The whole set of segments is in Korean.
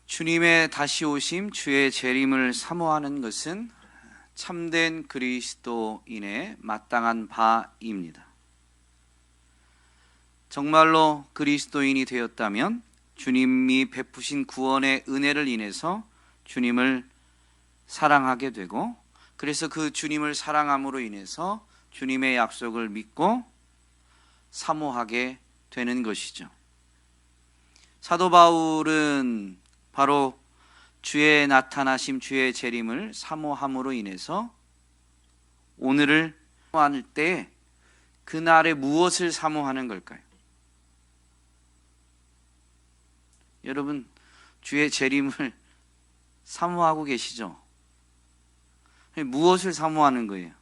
주님의 다시 오심, 주의 재림을 사모하는 것은 참된 그리스도인의 마땅한 바입니다. 정말로 그리스도인이 되었다면 주님이 베푸신 구원의 은혜를 인해서 주님을 사랑하게 되고, 그래서 그 주님을 사랑함으로 인해서 주님의 약속을 믿고 사모하게 되는 것이죠. 사도 바울은 바로 주의 나타나심, 주의 재림을 사모함으로 인해서 오늘을 사모할 때 그날에 무엇을 사모하는 걸까요? 여러분, 주의 재림을 사모하고 계시죠? 무엇을 사모하는 거예요?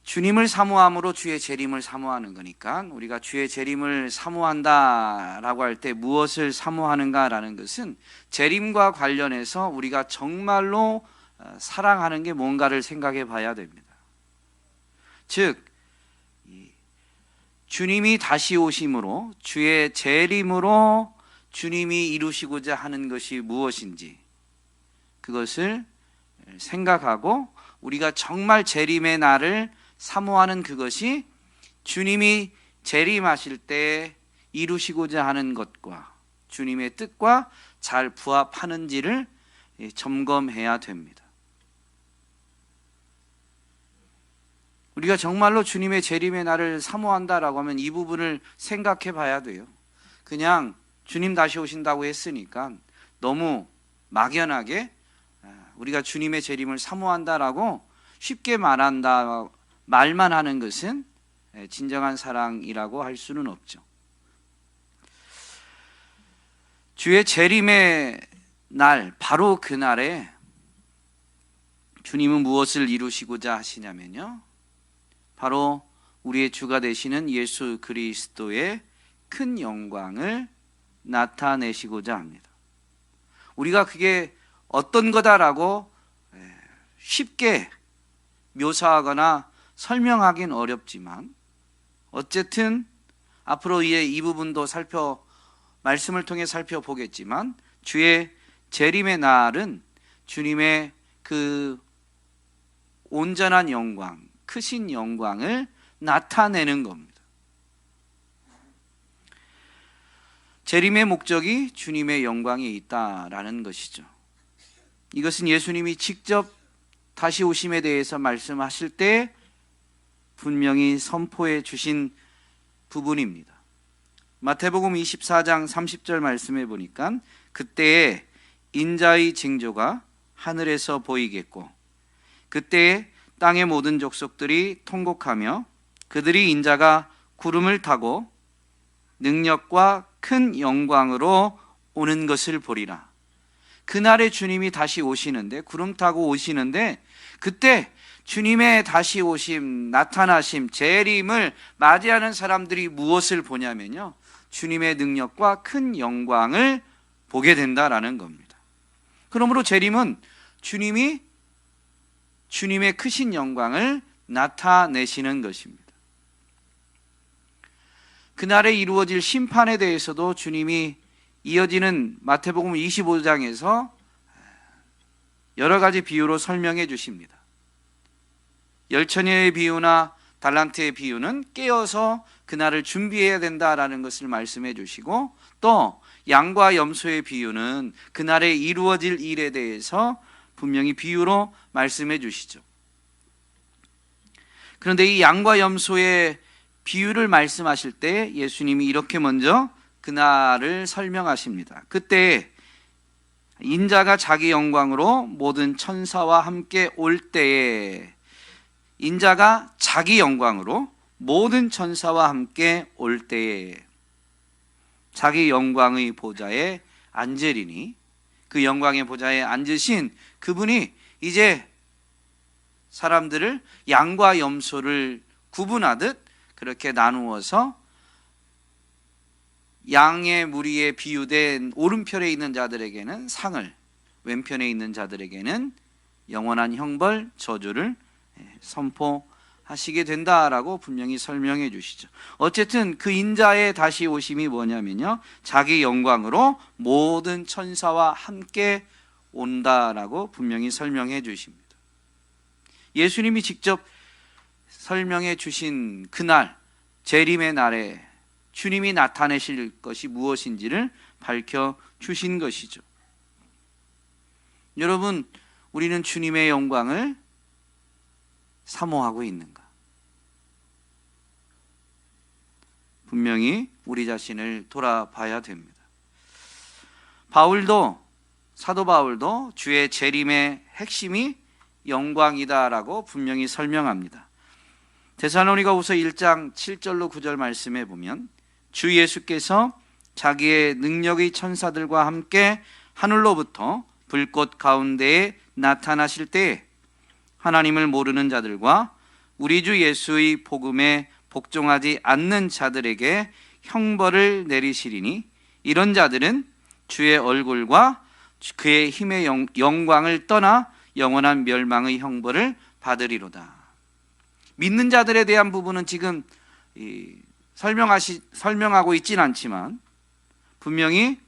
주님을 사모함으로 주의 재림을 사모하는 거니까, 우리가 주의 재림을 사모한다라고 할 때 무엇을 사모하는가라는 것은 재림과 관련해서 우리가 정말로 사랑하는 게 뭔가를 생각해 봐야 됩니다. 즉, 주님이 다시 오심으로, 주의 재림으로 주님이 이루시고자 하는 것이 무엇인지 그것을 생각하고, 우리가 정말 재림의 날을 사모하는 그것이 주님이 재림하실 때 이루시고자 하는 것과 주님의 뜻과 잘 부합하는지를 점검해야 됩니다. 우리가 정말로 주님의 재림의 날을 사모한다라고 하면 이 부분을 생각해 봐야 돼요. 그냥 주님 다시 오신다고 했으니까 너무 막연하게 우리가 주님의 재림을 사모한다라고 쉽게 말만 하는 것은 진정한 사랑이라고 할 수는 없죠. 주의 재림의 날, 바로 그 날에 주님은 무엇을 이루시고자 하시냐면요, 바로 우리의 주가 되시는 예수 그리스도의 큰 영광을 나타내시고자 합니다. 우리가 그게 어떤 거다라고 쉽게 묘사하거나 설명하긴 어렵지만, 어쨌든 앞으로 이 부분도 말씀을 통해 살펴보겠지만, 주의 재림의 날은 주님의 그 온전한 영광, 크신 영광을 나타내는 겁니다. 재림의 목적이 주님의 영광에 있다라는 것이죠. 이것은 예수님이 직접 다시 오심에 대해서 말씀하실 때 분명히 선포해 주신 부분입니다. 마태복음 24장 30절 말씀해 보니까, 그때에 인자의 징조가 하늘에서 보이겠고, 그때에 땅의 모든 족속들이 통곡하며 그들이 인자가 구름을 타고 능력과 큰 영광으로 오는 것을 보리라. 그날에 주님이 다시 오시는데, 구름 타고 오시는데, 그때 주님의 다시 오심, 나타나심, 재림을 맞이하는 사람들이 무엇을 보냐면요, 주님의 능력과 큰 영광을 보게 된다라는 겁니다. 그러므로 재림은 주님이 주님의 크신 영광을 나타내시는 것입니다. 그날에 이루어질 심판에 대해서도 주님이 이어지는 마태복음 25장에서 여러 가지 비유로 설명해 주십니다. 열처녀의 비유나 달란트의 비유는 깨어서 그날을 준비해야 된다라는 것을 말씀해 주시고, 또 양과 염소의 비유는 그날에 이루어질 일에 대해서 분명히 비유로 말씀해 주시죠. 그런데 이 양과 염소의 비유를 말씀하실 때 예수님이 이렇게 먼저 그날을 설명하십니다. 그때 인자가 자기 영광으로 모든 천사와 함께 올 때에, 인자가 자기 영광으로 모든 천사와 함께 올 때에 자기 영광의 보좌에 앉으리니, 그 영광의 보좌에 앉으신 그분이 이제 사람들을 양과 염소를 구분하듯 그렇게 나누어서 양의 무리에 비유된 오른편에 있는 자들에게는 상을, 왼편에 있는 자들에게는 영원한 형벌, 저주를 선포하시는 하시게 된다라고 분명히 설명해 주시죠. 어쨌든 그 인자의 다시 오심이 뭐냐면요, 자기 영광으로 모든 천사와 함께 온다라고 분명히 설명해 주십니다. 예수님이 직접 설명해 주신 그날, 재림의 날에 주님이 나타내실 것이 무엇인지를 밝혀 주신 것이죠. 여러분, 우리는 주님의 영광을 사모하고 있는가? 분명히 우리 자신을 돌아봐야 됩니다. 사도 바울도 주의 재림의 핵심이 영광이다라고 분명히 설명합니다. 데살로니가후서 1장 7절로 9절 말씀에 보면, 주 예수께서 자기의 능력의 천사들과 함께 하늘로부터 불꽃 가운데에 나타나실 때에 하나님을 모르는 자들과 우리 주 예수의 복음에 복종하지 않는 자들에게 형벌을 내리시리니, 이런 자들은 주의 얼굴과 그의 힘의 영광을 떠나 영원한 멸망의 형벌을 받으리로다. 믿는 자들에 대한 부분은 지금 설명하고 있진 않지만, 분명히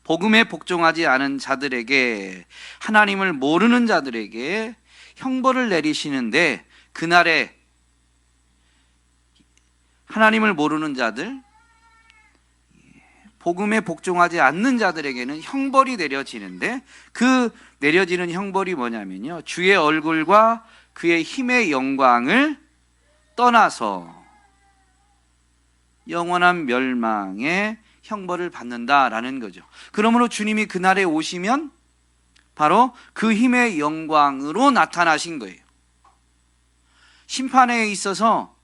복음에 복종하지 않은 자들에게, 하나님을 모르는 자들에게 형벌을 내리시는데, 그날에 하나님을 모르는 자들, 복음에 복종하지 않는 자들에게는 형벌이 내려지는데, 그 내려지는 형벌이 뭐냐면요, 주의 얼굴과 그의 힘의 영광을 떠나서 영원한 멸망의 형벌을 받는다라는 거죠. 그러므로 주님이 그날에 오시면 바로 그 힘의 영광으로 나타나신 거예요. 심판에 있어서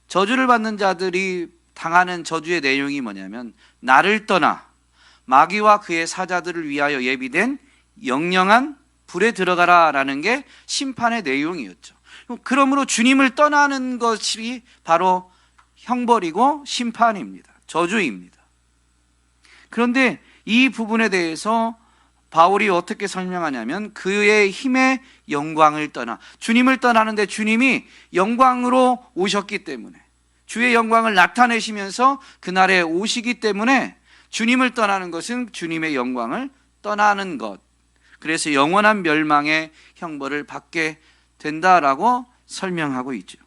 저주를 받는 자들이 당하는 저주의 내용이 뭐냐면, 나를 떠나 마귀와 그의 사자들을 위하여 예비된 영영한 불에 들어가라 라는 게 심판의 내용이었죠. 그러므로 주님을 떠나는 것이 바로 형벌이고 심판입니다. 저주입니다. 그런데 이 부분에 대해서 바울이 어떻게 설명하냐면, 그의 힘의 영광을 떠나, 주님을 떠나는데 주님이 영광으로 오셨기 때문에, 주의 영광을 나타내시면서 그날에 오시기 때문에 주님을 떠나는 것은 주님의 영광을 떠나는 것, 그래서 영원한 멸망의 형벌을 받게 된다라고 설명하고 있죠.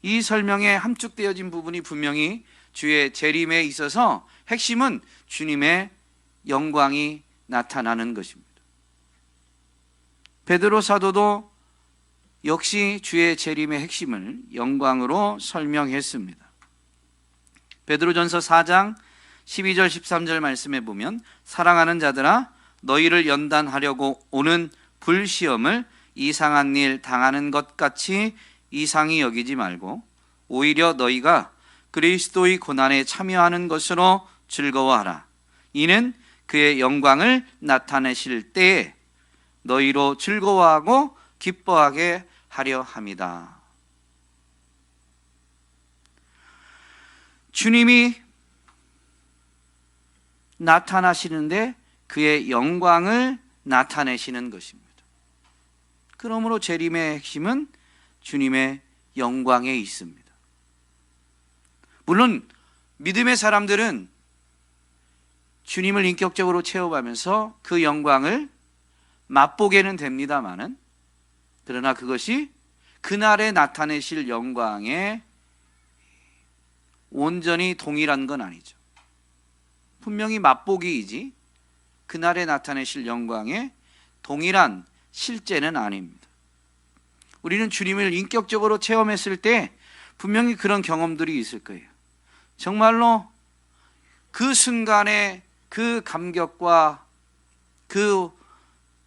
이 설명에 함축되어진 부분이 분명히 주의 재림에 있어서 핵심은 주님의 영광이 나타나는 것입니다. 베드로 사도도 역시 주의 재림의 핵심을 영광으로 설명했습니다. 베드로전서 4장 12절 13절 말씀에 보면, 사랑하는 자들아, 너희를 연단하려고 오는 불시험을 이상한 일 당하는 것 같이 이상히 여기지 말고, 오히려 너희가 그리스도의 고난에 참여하는 것으로 즐거워하라. 이는 그의 영광을 나타내실 때에 너희로 즐거워하고 기뻐하게 하려 함이다. 주님이 나타나시는데 그의 영광을 나타내시는 것입니다. 그러므로 재림의 핵심은 주님의 영광에 있습니다. 물론 믿음의 사람들은 주님을 인격적으로 체험하면서 그 영광을 맛보게는 됩니다마는, 그러나 그것이 그날에 나타내실 영광에 온전히 동일한 건 아니죠. 분명히 맛보기이지 그날에 나타내실 영광에 동일한 실제는 아닙니다. 우리는 주님을 인격적으로 체험했을 때 분명히 그런 경험들이 있을 거예요. 정말로 그 순간에 그 감격과 그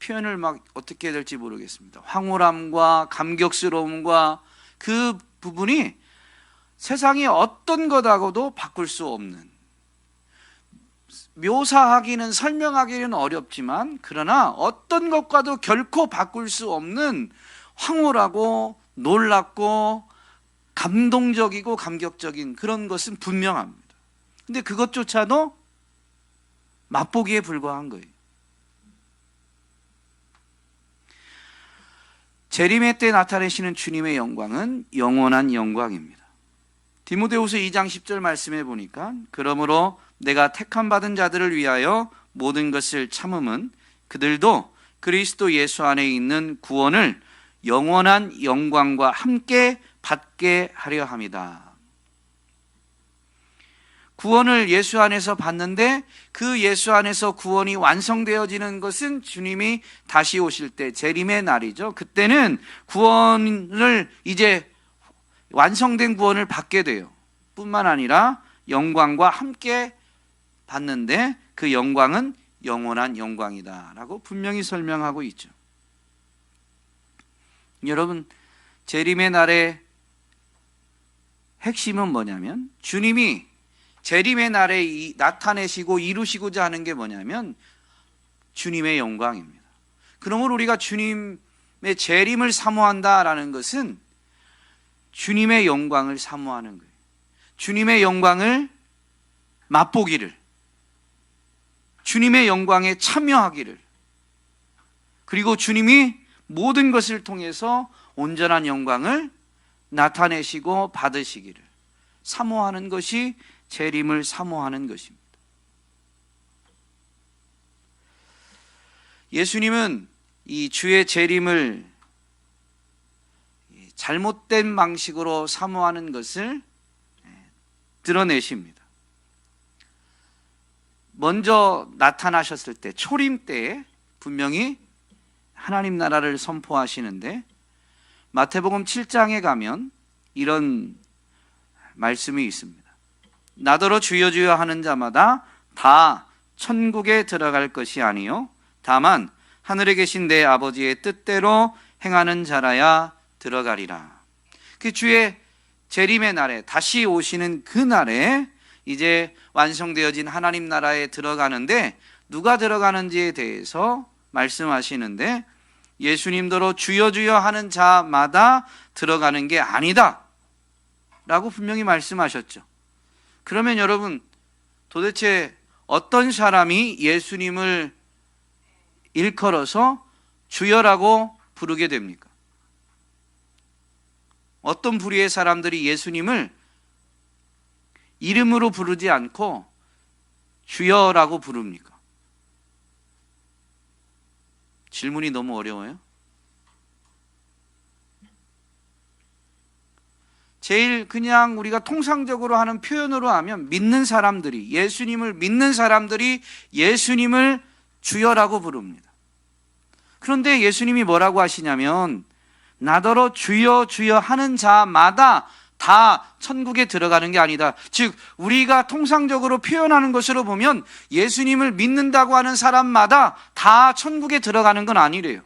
표현을 막 어떻게 해야 될지 모르겠습니다. 황홀함과 감격스러움과 그 부분이 세상의 어떤 것하고도 바꿀 수 없는, 묘사하기는 설명하기는 어렵지만 그러나 어떤 것과도 결코 바꿀 수 없는 황홀하고 놀랍고 감동적이고 감격적인 그런 것은 분명합니다. 근데 그것조차도 맛보기에 불과한 거예요. 재림의 때 나타내시는 주님의 영광은 영원한 영광입니다. 디모데후서 2장 10절 말씀해 보니까 그러므로 내가 택함 받은 자들을 위하여 모든 것을 참음은 그들도 그리스도 예수 안에 있는 구원을 영원한 영광과 함께 받게 하려 함이다. 구원을 예수 안에서 받는데 그 예수 안에서 구원이 완성되어지는 것은 주님이 다시 오실 때 재림의 날이죠. 그때는 구원을 이제 완성된 구원을 받게 돼요. 뿐만 아니라 영광과 함께 받는데 그 영광은 영원한 영광이다라고 분명히 설명하고 있죠. 여러분, 재림의 날의 핵심은 뭐냐면 주님이 재림의 날에 나타내시고 이루시고자 하는 게 뭐냐면 주님의 영광입니다. 그러므로 우리가 주님의 재림을 사모한다라는 것은 주님의 영광을 사모하는 거예요. 주님의 영광을 맛보기를, 주님의 영광에 참여하기를, 그리고 주님이 모든 것을 통해서 온전한 영광을 나타내시고 받으시기를 사모하는 것이 재림을 사모하는 것입니다. 예수님은 이 주의 재림을 잘못된 방식으로 사모하는 것을 드러내십니다. 먼저 나타나셨을 때, 초림 때에 분명히 하나님 나라를 선포하시는데 마태복음 7장에 가면 이런 말씀이 있습니다. 나더러 주여 주여 하는 자마다 다 천국에 들어갈 것이 아니요 다만 하늘에 계신 내 아버지의 뜻대로 행하는 자라야 들어가리라. 그 주의 재림의 날에, 다시 오시는 그 날에 이제 완성되어진 하나님 나라에 들어가는데 누가 들어가는지에 대해서 말씀하시는데 예수님더러 주여 주여 하는 자마다 들어가는 게 아니다 라고 분명히 말씀하셨죠. 그러면 여러분, 도대체 어떤 사람이 예수님을 일컬어서 주여라고 부르게 됩니까? 어떤 부류의 사람들이 예수님을 이름으로 부르지 않고 주여라고 부릅니까? 질문이 너무 어려워요. 제일 그냥 우리가 통상적으로 하는 표현으로 하면 믿는 사람들이, 예수님을 믿는 사람들이 예수님을 주여라고 부릅니다. 그런데 예수님이 뭐라고 하시냐면 나더러 주여 주여 하는 자마다 다 천국에 들어가는 게 아니다. 즉 우리가 통상적으로 표현하는 것으로 보면 예수님을 믿는다고 하는 사람마다 다 천국에 들어가는 건 아니래요.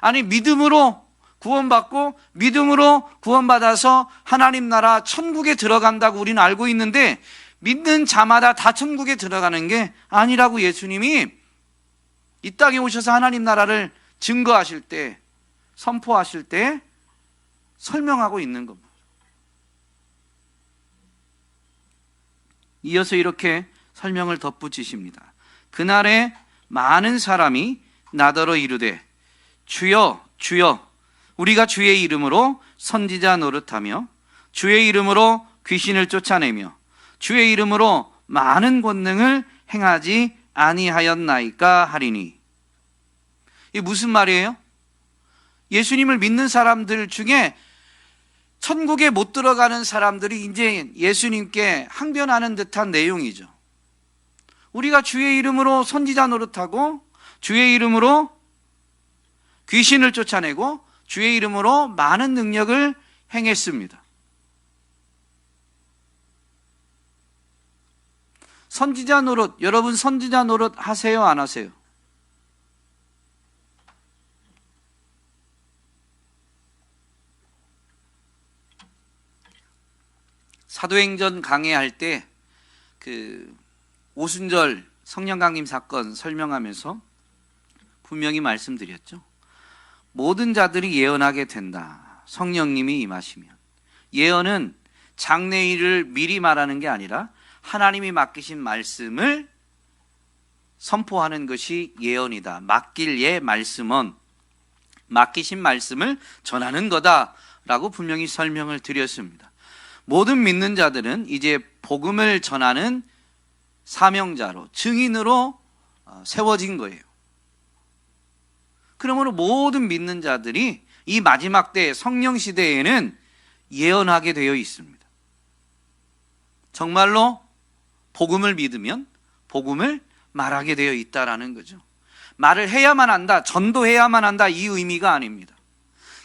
아니, 믿음으로 구원받고 믿음으로 구원받아서 하나님 나라 천국에 들어간다고 우리는 알고 있는데 믿는 자마다 다 천국에 들어가는 게 아니라고 예수님이 이 땅에 오셔서 하나님 나라를 증거하실 때, 선포하실 때 설명하고 있는 겁니다. 이어서 이렇게 설명을 덧붙이십니다. 그날에 많은 사람이 나더러 이르되 주여 주여 우리가 주의 이름으로 선지자 노릇하며 주의 이름으로 귀신을 쫓아내며 주의 이름으로 많은 권능을 행하지 아니하였나이까 하리니. 이게 무슨 말이에요? 예수님을 믿는 사람들 중에 천국에 못 들어가는 사람들이 이제 예수님께 항변하는 듯한 내용이죠. 우리가 주의 이름으로 선지자 노릇하고 주의 이름으로 귀신을 쫓아내고 주의 이름으로 많은 능력을 행했습니다. 선지자 노릇, 여러분 선지자 노릇 하세요, 안 하세요? 사도행전 강해할 때 그 오순절 성령 강림 사건 설명하면서 분명히 말씀드렸죠. 모든 자들이 예언하게 된다. 성령님이 임하시면. 예언은 장래일을 미리 말하는 게 아니라 하나님이 맡기신 말씀을 선포하는 것이 예언이다. 맡길 예 말씀은 맡기신 말씀을 전하는 거다라고 분명히 설명을 드렸습니다. 모든 믿는 자들은 이제 복음을 전하는 사명자로, 증인으로 세워진 거예요. 그러므로 모든 믿는 자들이 이 마지막 때 성령 시대에는 예언하게 되어 있습니다. 정말로 복음을 믿으면 복음을 말하게 되어 있다라는 거죠. 말을 해야만 한다, 전도해야만 한다, 이 의미가 아닙니다.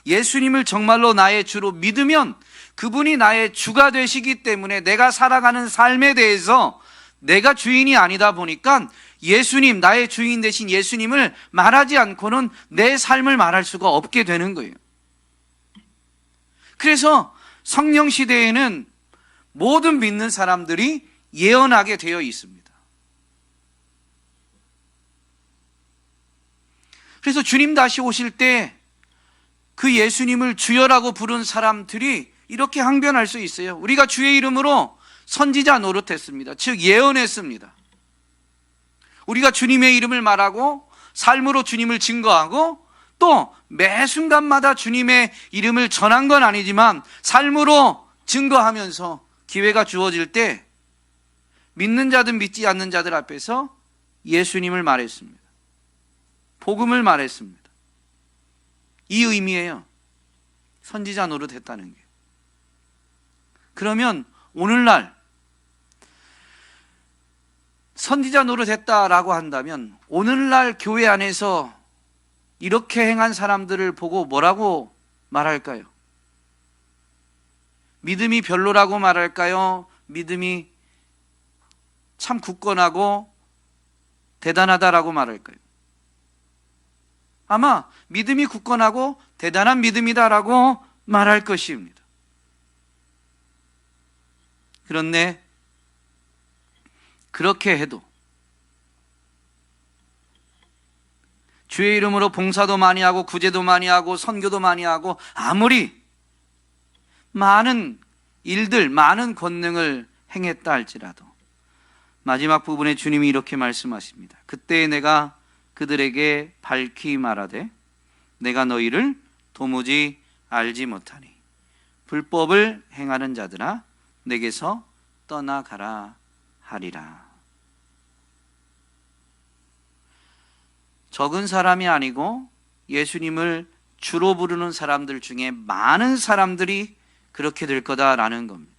예수님을 정말로 나의 주로 믿으면 그분이 나의 주가 되시기 때문에 내가 살아가는 삶에 대해서 내가 주인이 아니다 보니까 예수님, 나의 주인 되신 예수님을 말하지 않고는 내 삶을 말할 수가 없게 되는 거예요. 그래서 성령 시대에는 모든 믿는 사람들이 예언하게 되어 있습니다. 그래서 주님 다시 오실 때 그 예수님을 주여라고 부른 사람들이 이렇게 항변할 수 있어요. 우리가 주의 이름으로 선지자 노릇했습니다. 즉 예언했습니다. 우리가 주님의 이름을 말하고 삶으로 주님을 증거하고 또 매 순간마다 주님의 이름을 전한 건 아니지만 삶으로 증거하면서 기회가 주어질 때 믿는 자들 믿지 않는 자들 앞에서 예수님을 말했습니다. 복음을 말했습니다. 이 의미예요. 선지자 노릇했다는 게. 그러면 오늘날 선지자 노릇했다라고 한다면 오늘날 교회 안에서 이렇게 행한 사람들을 보고 뭐라고 말할까요? 믿음이 별로라고 말할까요? 믿음이 참 굳건하고 대단하다라고 말할까요? 아마 믿음이 굳건하고 대단한 믿음이다라고 말할 것입니다. 그런데 그렇게 해도 주의 이름으로 봉사도 많이 하고 구제도 많이 하고 선교도 많이 하고 아무리 많은 일들, 많은 권능을 행했다 할지라도 마지막 부분에 주님이 이렇게 말씀하십니다. 그때 내가 그들에게 밝히 말하되 내가 너희를 도무지 알지 못하니 불법을 행하는 자들아 내게서 떠나가라 하리라. 적은 사람이 아니고 예수님을 주로 부르는 사람들 중에 많은 사람들이 그렇게 될 거다라는 겁니다.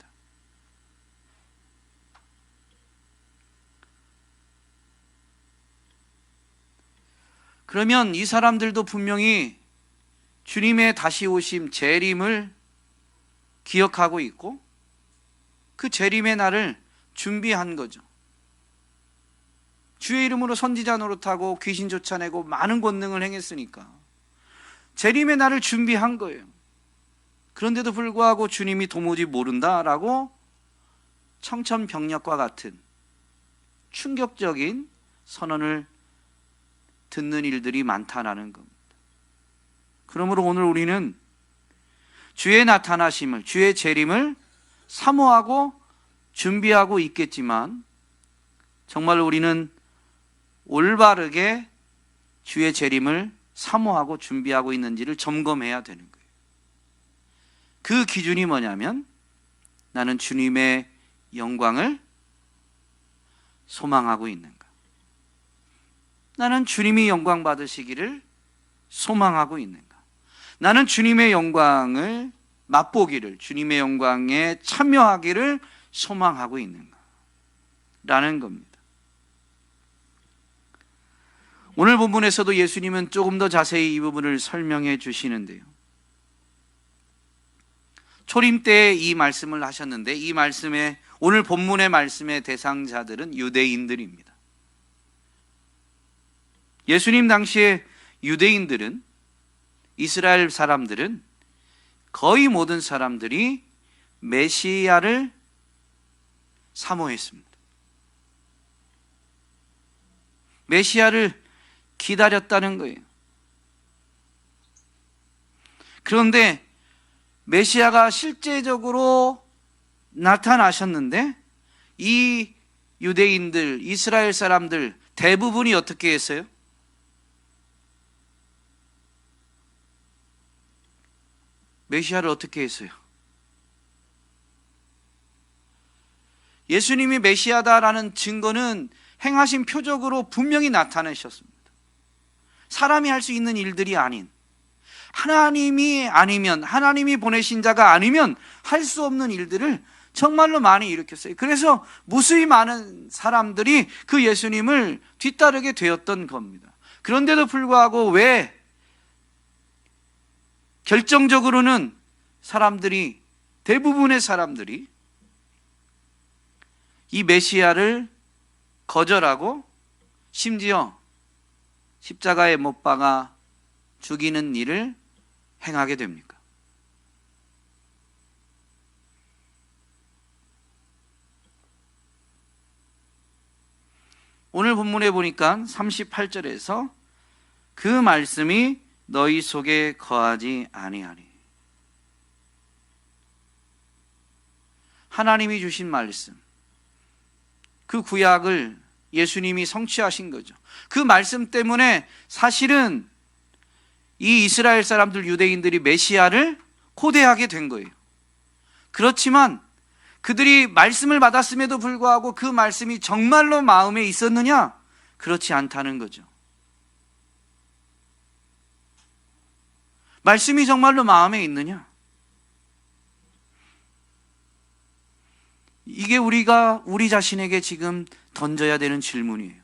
그러면 이 사람들도 분명히 주님의 다시 오심 재림을 기억하고 있고 그 재림의 날을 준비한 거죠. 주의 이름으로 선지자 노릇하고 귀신 쫓아내고 많은 권능을 행했으니까 재림의 날을 준비한 거예요. 그런데도 불구하고 주님이 도무지 모른다라고 청천벽력과 같은 충격적인 선언을 듣는 일들이 많다라는 겁니다. 그러므로 오늘 우리는 주의 나타나심을, 주의 재림을 사모하고 준비하고 있겠지만 정말 우리는 올바르게 주의 재림을 사모하고 준비하고 있는지를 점검해야 되는 거예요. 그 기준이 뭐냐면 나는 주님의 영광을 소망하고 있는가? 나는 주님이 영광 받으시기를 소망하고 있는가? 나는 주님의 영광을 맛보기를, 주님의 영광에 참여하기를 소망하고 있는가? 라는 겁니다. 오늘 본문에서도 예수님은 조금 더 자세히 이 부분을 설명해 주시는데요. 초림 때 이 말씀을 하셨는데 이 말씀에 오늘 본문의 말씀의 대상자들은 유대인들입니다. 예수님 당시에 유대인들은, 이스라엘 사람들은 거의 모든 사람들이 메시아를 사모했습니다. 메시아를 기다렸다는 거예요. 그런데 메시아가 실제적으로 나타나셨는데 이 유대인들, 이스라엘 사람들 대부분이 어떻게 했어요? 메시아를 어떻게 했어요? 예수님이 메시아다라는 증거는 행하신 표적으로 분명히 나타내셨습니다. 사람이 할 수 있는 일들이 아닌, 하나님이 아니면, 하나님이 보내신 자가 아니면 할 수 없는 일들을 정말로 많이 일으켰어요. 그래서 무수히 많은 사람들이 그 예수님을 뒤따르게 되었던 겁니다. 그런데도 불구하고 왜 결정적으로는 대부분의 사람들이 이 메시아를 거절하고 심지어 십자가에 못 박아 죽이는 일을 행하게 됩니까? 오늘 본문에 보니까 38절에서 그 말씀이 너희 속에 거하지 아니하니, 하나님이 주신 말씀, 그 구약을 예수님이 성취하신 거죠. 그 말씀 때문에 사실은 이 이스라엘 사람들, 유대인들이 메시아를 코대하게 된 거예요. 그렇지만 그들이 말씀을 받았음에도 불구하고 그 말씀이 정말로 마음에 있었느냐? 그렇지 않다는 거죠. 말씀이 정말로 마음에 있느냐? 이게 우리가 우리 자신에게 지금 던져야 되는 질문이에요.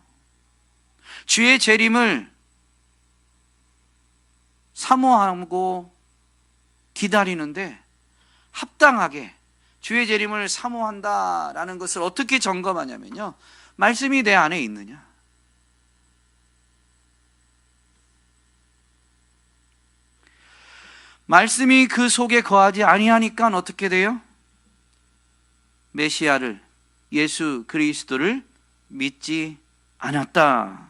주의 재림을 사모하고 기다리는데 합당하게 주의 재림을 사모한다라는 것을 어떻게 점검하냐면요, 말씀이 내 안에 있느냐. 말씀이 그 속에 거하지 아니하니까 어떻게 돼요? 메시아를, 예수 그리스도를 믿지 않았다라는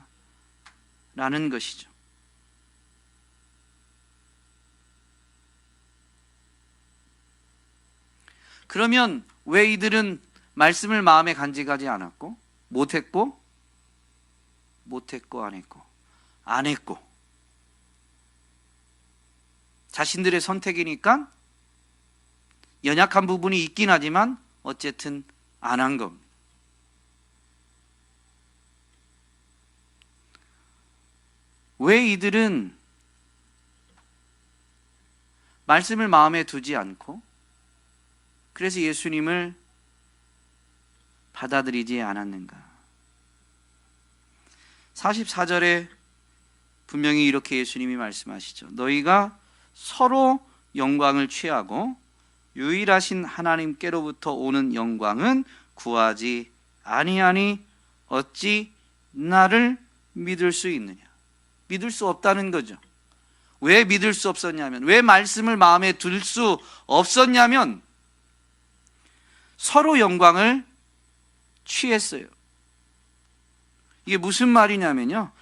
것이죠. 그러면 왜 이들은 말씀을 마음에 간직하지 않았고, 못했고, 안 했고, 자신들의 선택이니까 연약한 부분이 있긴 하지만 어쨌든 안 한 겁니다. 왜 이들은 말씀을 마음에 두지 않고 그래서 예수님을 받아들이지 않았는가? 44절에 분명히 이렇게 예수님이 말씀하시죠. 너희가 서로 영광을 취하고 유일하신 하나님께로부터 오는 영광은 구하지 아니하니 어찌 나를 믿을 수 있느냐? 믿을 수 없다는 거죠. 왜 믿을 수 없었냐면, 왜 말씀을 마음에 둘 수 없었냐면 서로 영광을 취했어요. 이게 무슨 말이냐면요,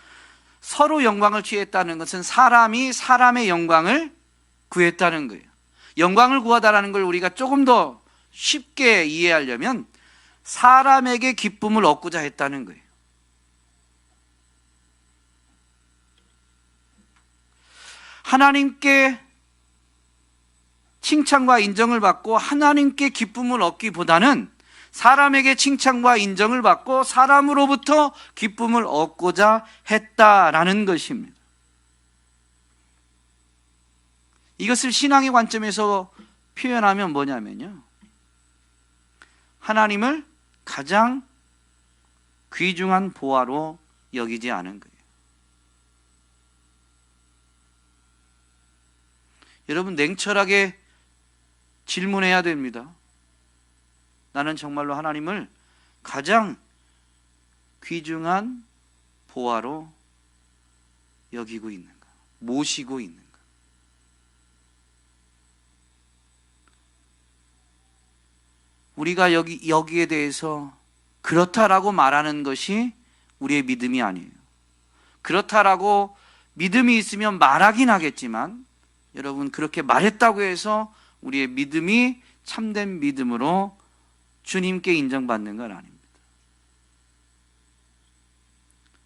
서로 영광을 취했다는 것은 사람이 사람의 영광을 구했다는 거예요. 영광을 구하다라는 걸 우리가 조금 더 쉽게 이해하려면 사람에게 기쁨을 얻고자 했다는 거예요. 하나님께 칭찬과 인정을 받고 하나님께 기쁨을 얻기보다는 사람에게 칭찬과 인정을 받고 사람으로부터 기쁨을 얻고자 했다라는 것입니다. 이것을 신앙의 관점에서 표현하면 뭐냐면요, 하나님을 가장 귀중한 보화로 여기지 않은 거예요. 여러분, 냉철하게 질문해야 됩니다. 나는 정말로 하나님을 가장 귀중한 보화로 여기고 있는가? 모시고 있는가? 우리가 여기에 대해서 그렇다라고 말하는 것이 우리의 믿음이 아니에요. 그렇다라고 믿음이 있으면 말하긴 하겠지만, 여러분, 그렇게 말했다고 해서 우리의 믿음이 참된 믿음으로 주님께 인정받는 건 아닙니다.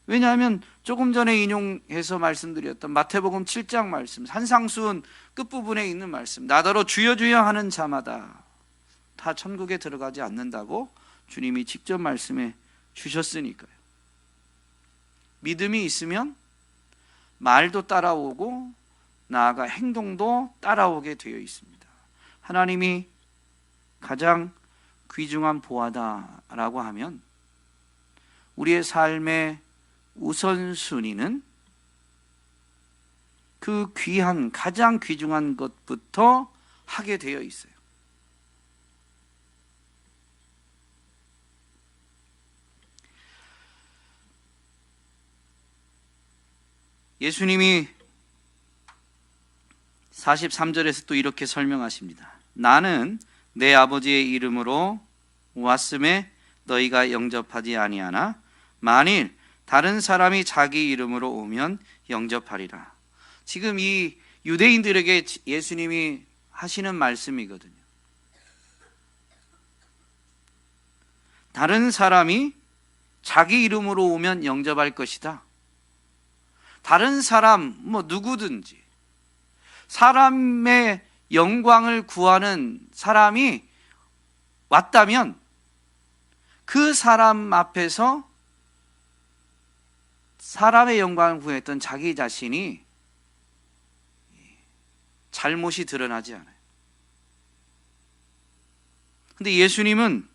왜냐하면 조금 전에 인용해서 말씀드렸던 마태복음 7장 말씀, 산상수훈 끝부분에 있는 말씀, 나더러 주여 주여 하는 자마다 다 천국에 들어가지 않는다고 주님이 직접 말씀해 주셨으니까요. 믿음이 있으면 말도 따라오고 나아가 행동도 따라오게 되어 있습니다. 하나님이 가장 귀중한 보화다라고 하면 우리의 삶의 우선순위는 그 귀한, 가장 귀중한 것부터 하게 되어 있어요. 예수님이 43절에서 또 이렇게 설명하십니다. 나는 내 아버지의 이름으로 왔음에 너희가 영접하지 아니하나 만일 다른 사람이 자기 이름으로 오면 영접하리라. 지금 이 유대인들에게 예수님이 하시는 말씀이거든요. 다른 사람이 자기 이름으로 오면 영접할 것이다. 다른 사람, 누구든지 사람의 영광을 구하는 사람이 왔다면 그 사람 앞에서 사람의 영광을 구했던 자기 자신이 잘못이 드러나지 않아요. 근데 예수님은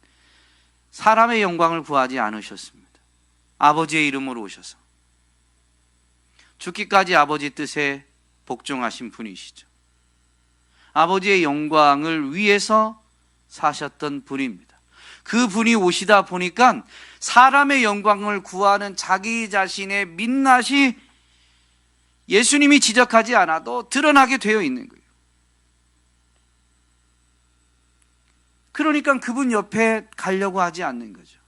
사람의 영광을 구하지 않으셨습니다. 아버지의 이름으로 오셔서 죽기까지 아버지 뜻에 복종하신 분이시죠. 아버지의 영광을 위해서 사셨던 분입니다. 그 분이 오시다 보니까 사람의 영광을 구하는 자기 자신의 민낯이 예수님이 지적하지 않아도 드러나게 되어 있는 거예요. 그러니까 그분 옆에 가려고 하지 않는 거죠.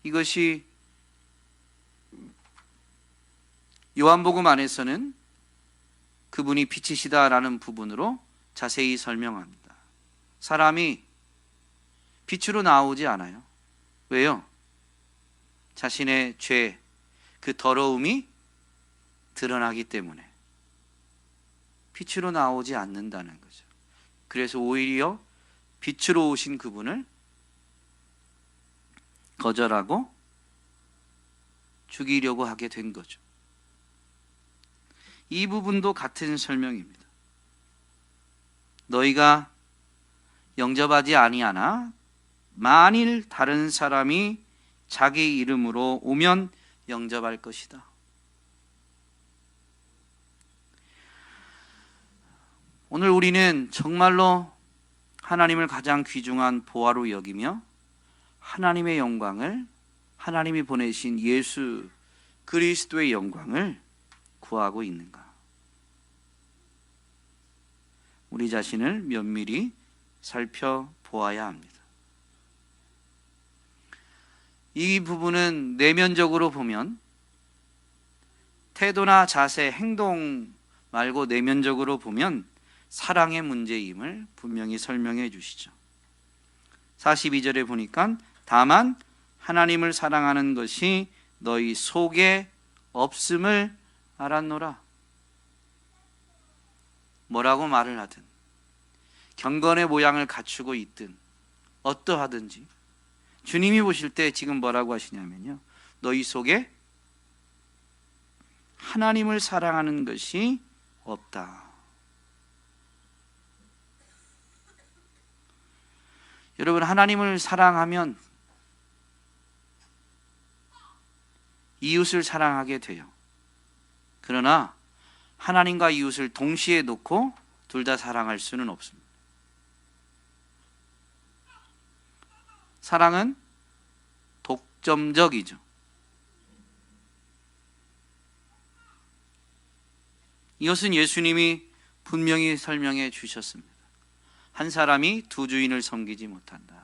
이것이 요한복음 안에서는 그분이 빛이시다라는 부분으로 자세히 설명합니다. 사람이 빛으로 나오지 않아요. 왜요? 자신의 죄, 그 더러움이 드러나기 때문에 빛으로 나오지 않는다는 거죠. 그래서 오히려 빛으로 오신 그분을 거절하고 죽이려고 하게 된 거죠. 이 부분도 같은 설명입니다. 너희가 영접하지 아니하나 만일 다른 사람이 자기 이름으로 오면 영접할 것이다. 오늘 우리는 정말로 하나님을 가장 귀중한 보화로 여기며 하나님의 영광을, 하나님이 보내신 예수 그리스도의 영광을 구하고 있는가? 우리 자신을 면밀히 살펴보아야 합니다. 이 부분은 내면적으로 보면 태도나 자세, 행동 말고 내면적으로 보면 사랑의 문제임을 분명히 설명해 주시죠. 42절에 보니까 다만 하나님을 사랑하는 것이 너희 속에 없음을 알았노라. 뭐라고 말을 하든 경건의 모양을 갖추고 있든 어떠하든지 주님이 보실 때 지금 뭐라고 하시냐면요, 너희 속에 하나님을 사랑하는 것이 없다. 여러분, 하나님을 사랑하면 이웃을 사랑하게 돼요. 그러나 하나님과 이웃을 동시에 놓고 둘 다 사랑할 수는 없습니다. 사랑은 독점적이죠. 이것은 예수님이 분명히 설명해 주셨습니다. 한 사람이 두 주인을 섬기지 못한다.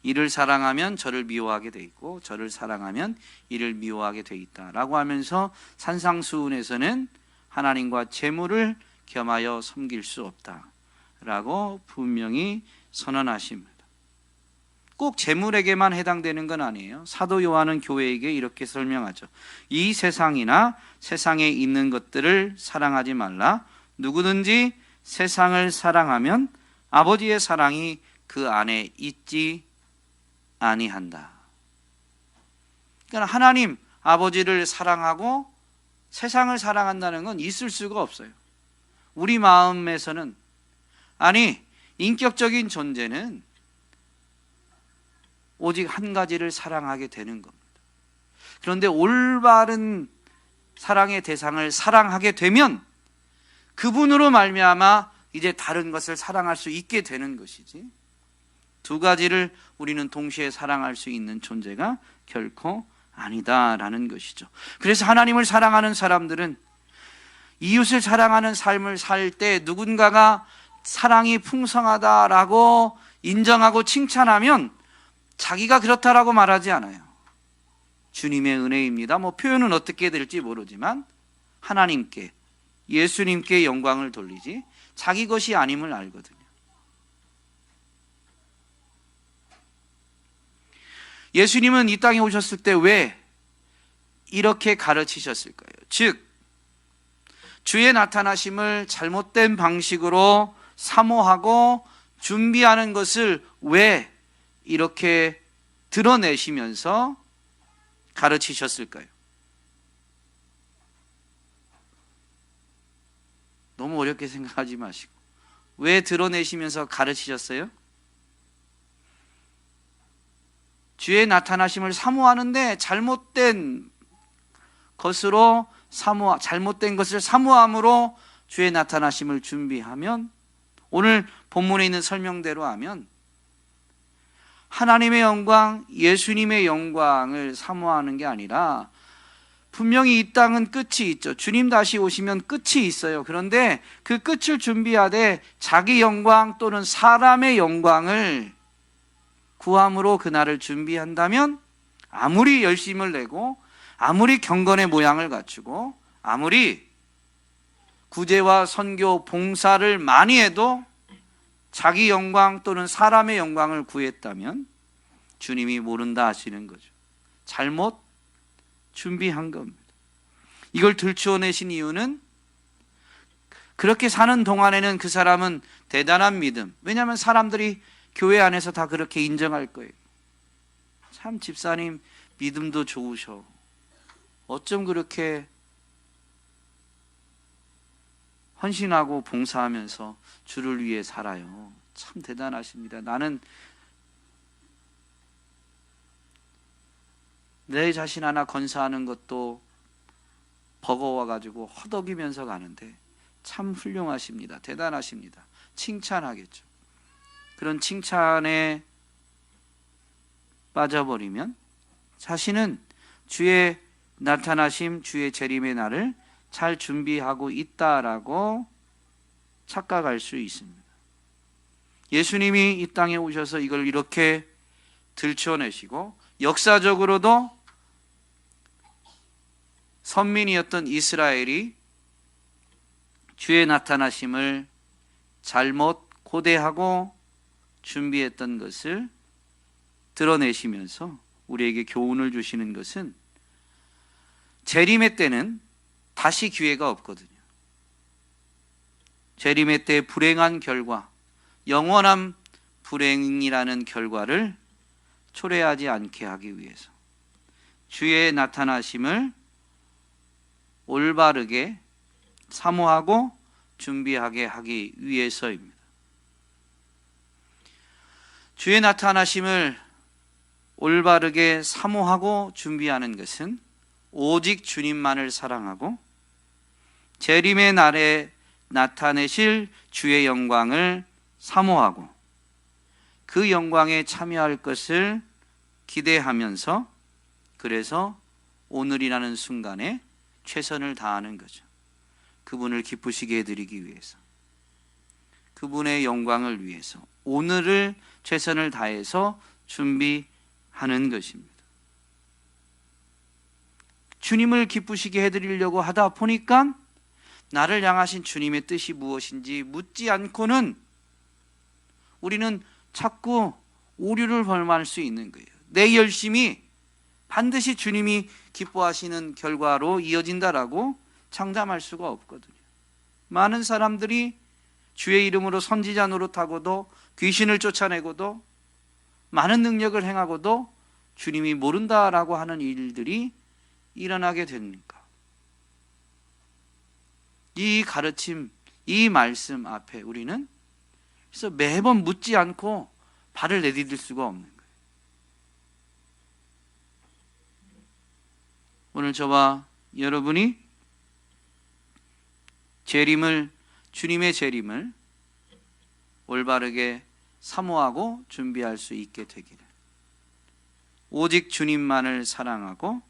이를 사랑하면 저를 미워하게 돼 있고 저를 사랑하면 이를 미워하게 돼 있다라고 하면서 산상수훈에서는 하나님과 재물을 겸하여 섬길 수 없다라고 분명히 선언하십니다. 꼭 재물에게만 해당되는 건 아니에요. 사도 요한은 교회에게 이렇게 설명하죠. 이 세상이나 세상에 있는 것들을 사랑하지 말라. 누구든지 세상을 사랑하면 아버지의 사랑이 그 안에 있지 아니한다. 그러니까 하나님 아버지를 사랑하고 세상을 사랑한다는 건 있을 수가 없어요. 우리 마음에서는, 아니, 인격적인 존재는 오직 한 가지를 사랑하게 되는 겁니다. 그런데 올바른 사랑의 대상을 사랑하게 되면 그분으로 말미암아 이제 다른 것을 사랑할 수 있게 되는 것이지, 두 가지를 우리는 동시에 사랑할 수 있는 존재가 결코 아니다라는 것이죠. 그래서 하나님을 사랑하는 사람들은 이웃을 사랑하는 삶을 살 때 누군가가 사랑이 풍성하다라고 인정하고 칭찬하면 자기가 그렇다라고 말하지 않아요. 주님의 은혜입니다. 표현은 어떻게 될지 모르지만 하나님께, 예수님께 영광을 돌리지 자기 것이 아님을 알거든요. 예수님은 이 땅에 오셨을 때 왜 이렇게 가르치셨을까요? 즉, 주의 나타나심을 잘못된 방식으로 사모하고 준비하는 것을 왜 이렇게 드러내시면서 가르치셨을까요? 너무 어렵게 생각하지 마시고, 왜 드러내시면서 가르치셨어요? 주의 나타나심을 사모하는데 잘못된 것을 사모함으로 주의 나타나심을 준비하면, 오늘 본문에 있는 설명대로 하면 하나님의 영광, 예수님의 영광을 사모하는 게 아니라, 분명히 이 땅은 끝이 있죠. 주님 다시 오시면 끝이 있어요. 그런데 그 끝을 준비하되 자기 영광 또는 사람의 영광을 구함으로 그날을 준비한다면, 아무리 열심을 내고 아무리 경건의 모양을 갖추고 아무리 구제와 선교, 봉사를 많이 해도 자기 영광 또는 사람의 영광을 구했다면 주님이 모른다 하시는 거죠. 잘못 준비한 겁니다. 이걸 들추어내신 이유는, 그렇게 사는 동안에는 그 사람은 대단한 믿음, 왜냐하면 사람들이 교회 안에서 다 그렇게 인정할 거예요. 참 집사님 믿음도 좋으셔. 어쩜 그렇게 헌신하고 봉사하면서 주를 위해 살아요. 참 대단하십니다. 나는 내 자신 하나 건사하는 것도 버거워가지고 허덕이면서 가는데 참 훌륭하십니다. 대단하십니다. 칭찬하겠죠. 그런 칭찬에 빠져버리면 자신은 주의 나타나심, 주의 재림의 날을 잘 준비하고 있다라고 착각할 수 있습니다. 예수님이 이 땅에 오셔서 이걸 이렇게 들춰내시고, 역사적으로도 선민이었던 이스라엘이 주의 나타나심을 잘못 고대하고 준비했던 것을 드러내시면서 우리에게 교훈을 주시는 것은, 재림의 때는 다시 기회가 없거든요. 재림의 때 불행한 결과, 영원한 불행이라는 결과를 초래하지 않게 하기 위해서 주의 나타나심을 올바르게 사모하고 준비하게 하기 위해서입니다. 주의 나타나심을 올바르게 사모하고 준비하는 것은 오직 주님만을 사랑하고 재림의 날에 나타내실 주의 영광을 사모하고 그 영광에 참여할 것을 기대하면서, 그래서 오늘이라는 순간에 최선을 다하는 거죠. 그분을 기쁘시게 해드리기 위해서, 그분의 영광을 위해서 오늘을 최선을 다해서 준비하는 것입니다. 주님을 기쁘시게 해드리려고 하다 보니까 나를 향하신 주님의 뜻이 무엇인지 묻지 않고는 우리는 자꾸 오류를 범할 수 있는 거예요. 내 열심이 반드시 주님이 기뻐하시는 결과로 이어진다라고 장담할 수가 없거든요. 많은 사람들이 주의 이름으로 선지자 노릇하고도 귀신을 쫓아내고도 많은 능력을 행하고도 주님이 모른다라고 하는 일들이 일어나게 됩니까? 이 가르침, 이 말씀 앞에 우리는 그래서 매번 묻지 않고 발을 내디딜 수가 없는 거예요. 오늘 저와 여러분이 주님의 재림을 올바르게 사모하고 준비할 수 있게 되기를, 오직 주님만을 사랑하고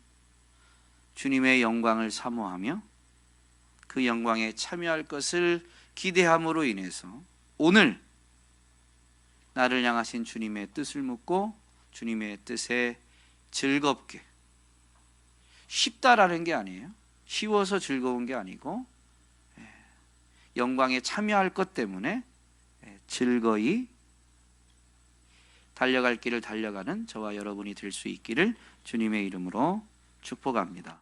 주님의 영광을 사모하며 그 영광에 참여할 것을 기대함으로 인해서 오늘 나를 향하신 주님의 뜻을 묻고 주님의 뜻에 즐겁게, 쉽다라는 게 아니에요. 쉬워서 즐거운 게 아니고 영광에 참여할 것 때문에 즐거이 달려갈 길을 달려가는 저와 여러분이 될 수 있기를 주님의 이름으로 축복합니다.